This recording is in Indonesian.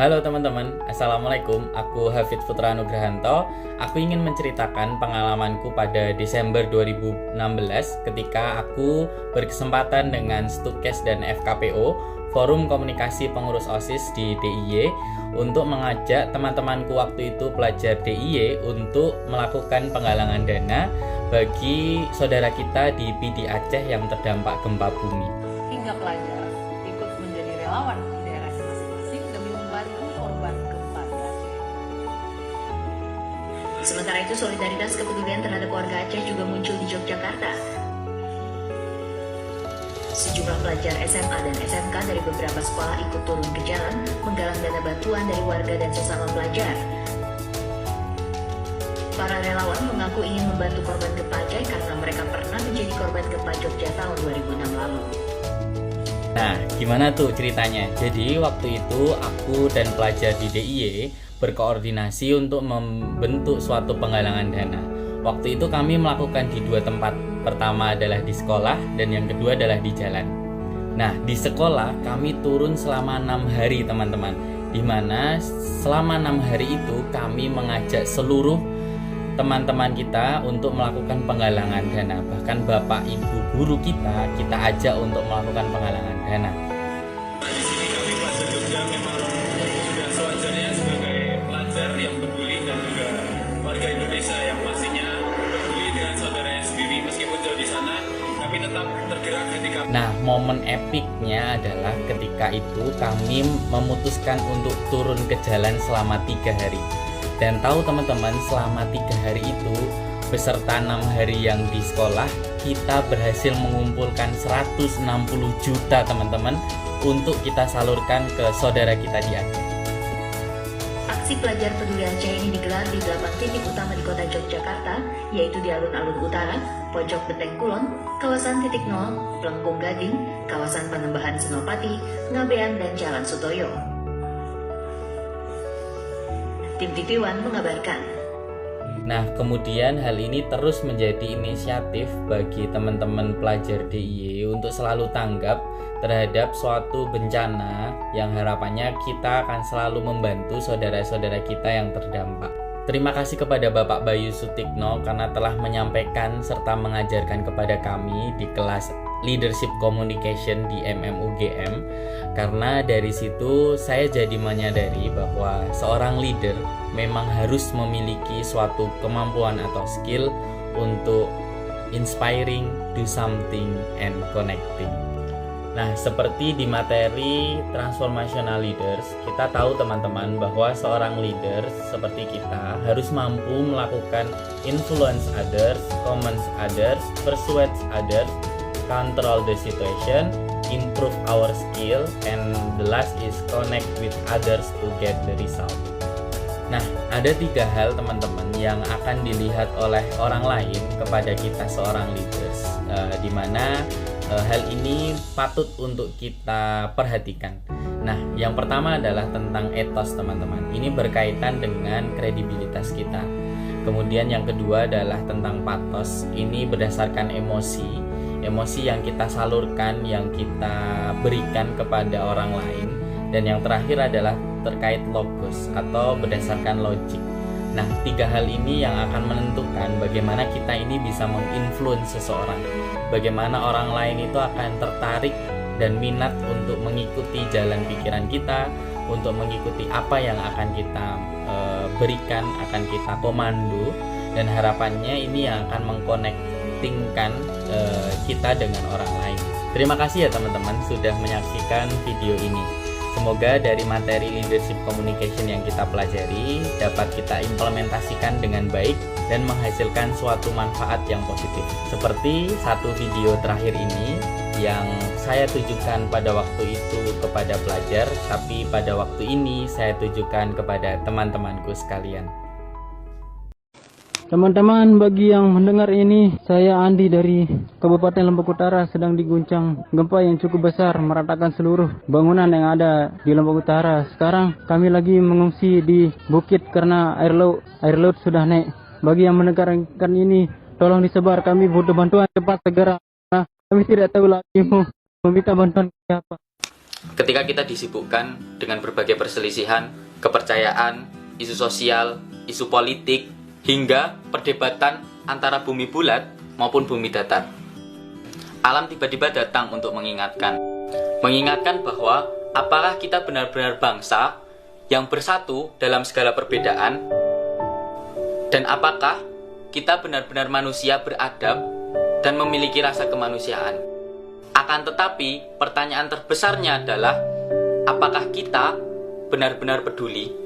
Halo teman-teman, Assalamualaikum. Aku Hafid Putra Nugrahanto. Aku ingin menceritakan pengalamanku pada Desember 2016 ketika aku berkesempatan dengan Stutkes dan FKPO, Forum Komunikasi Pengurus OSIS di DIY, untuk mengajak teman-temanku waktu itu pelajar DIY untuk melakukan penggalangan dana bagi saudara kita di PD Aceh yang terdampak gempa bumi. Hingga pelajar ikut menjadi relawan di daerahnya masing-masing demi membantu korban gempa di Aceh. Sementara itu, solidaritas kepedulian terhadap warga Aceh juga muncul di Yogyakarta. Sejumlah pelajar SMA dan SMK dari beberapa sekolah ikut turun ke jalan menggalang dana bantuan dari warga dan sesama pelajar. Para relawan mengaku ingin membantu korban gempa Aceh karena mereka pernah menjadi korban gempa Jogja tahun 2006 lalu. Nah, gimana tuh ceritanya? Jadi waktu itu aku dan pelajar di DIY berkoordinasi untuk membentuk suatu penggalangan dana. Waktu itu kami melakukan di dua tempat. Pertama adalah di sekolah dan yang kedua adalah di jalan. Nah, di sekolah kami turun selama 6 hari teman-teman. Dimana selama 6 hari itu kami mengajak seluruh teman-teman kita untuk melakukan penggalangan dana. Bahkan bapak ibu guru kita ajak untuk melakukan penggalangan dana. Di sini kami pelajar Jogja memang sudah sewajarnya sebagai pelajar yang peduli dan juga warga Indonesia yang pastinya peduli dengan saudaranya sendiri meskipun jauh di sana, kami tetap tergerak hati kami. Nah, momen epiknya adalah ketika itu kami memutuskan untuk turun ke jalan selama 3 hari. Dan tahu teman-teman, selama 3 hari itu beserta 6 hari yang di sekolah, kita berhasil mengumpulkan 160 juta teman-teman untuk kita salurkan ke saudara kita di Aceh. Aksi pelajar peduli Aceh ini digelar di 8 titik utama di kota Yogyakarta, yaitu di Alun-Alun Utara, Pojok Beteng Kulon, kawasan Titik Nol, Plengkung Gading, kawasan Panembahan Senopati, Ngabean, dan Jalan Sutoyo. Tim TV One mengabarkan. Nah, kemudian hal ini terus menjadi inisiatif bagi teman-teman pelajar DIY untuk selalu tanggap terhadap suatu bencana yang harapannya kita akan selalu membantu saudara-saudara kita yang terdampak. Terima kasih kepada Bapak Bayu Sutikno karena telah menyampaikan serta mengajarkan kepada kami di kelas Leadership Communication di MMUGM, karena dari situ saya jadi menyadari bahwa seorang leader memang harus memiliki suatu kemampuan atau skill untuk inspiring, do something, and connecting. Nah, seperti di materi Transformational Leaders, kita tahu teman-teman bahwa seorang leader seperti kita harus mampu melakukan influence others, comments others, persuade others, control the situation, improve our skill, and the last is connect with others to get the result. Nah, ada 3 hal teman-teman yang akan dilihat oleh orang lain kepada kita seorang leaders, di mana hal ini patut untuk kita perhatikan. Nah, yang pertama adalah tentang etos teman-teman. Ini berkaitan dengan kredibilitas kita. Kemudian yang kedua adalah tentang pathos. Ini berdasarkan emosi yang kita salurkan, yang kita berikan kepada orang lain. Dan yang terakhir adalah terkait logos atau berdasarkan logik. Nah, 3 hal ini yang akan menentukan bagaimana kita ini bisa menginfluence seseorang, bagaimana orang lain itu akan tertarik dan minat untuk mengikuti jalan pikiran kita, untuk mengikuti apa yang akan kita berikan, akan kita komando, dan harapannya ini yang akan mengkonektingkan kita dengan orang lain. Terima kasih ya teman-teman sudah menyaksikan video ini. Semoga dari materi leadership communication yang kita pelajari dapat kita implementasikan dengan baik dan menghasilkan suatu manfaat yang positif. Seperti satu video terakhir ini yang saya tujukan pada waktu itu kepada pelajar, tapi pada waktu ini saya tujukan kepada teman-temanku sekalian. Teman-teman, bagi yang mendengar ini, saya Andi dari Kabupaten Lombok Utara sedang diguncang gempa yang cukup besar meratakan seluruh bangunan yang ada di Lombok Utara. Sekarang kami lagi mengungsi di bukit karena air laut sudah naik. Bagi yang mendengarkan ini, tolong disebar, kami butuh bantuan cepat segera. Nah, kami tidak tahu lagi mau meminta bantuan siapa. Ketika kita disibukkan dengan berbagai perselisihan, kepercayaan, isu sosial, isu politik, hingga perdebatan antara bumi bulat maupun bumi datar, alam tiba-tiba datang untuk mengingatkan bahwa apakah kita benar-benar bangsa yang bersatu dalam segala perbedaan, dan apakah kita benar-benar manusia beradab dan memiliki rasa kemanusiaan. Akan tetapi, pertanyaan terbesarnya adalah apakah kita benar-benar peduli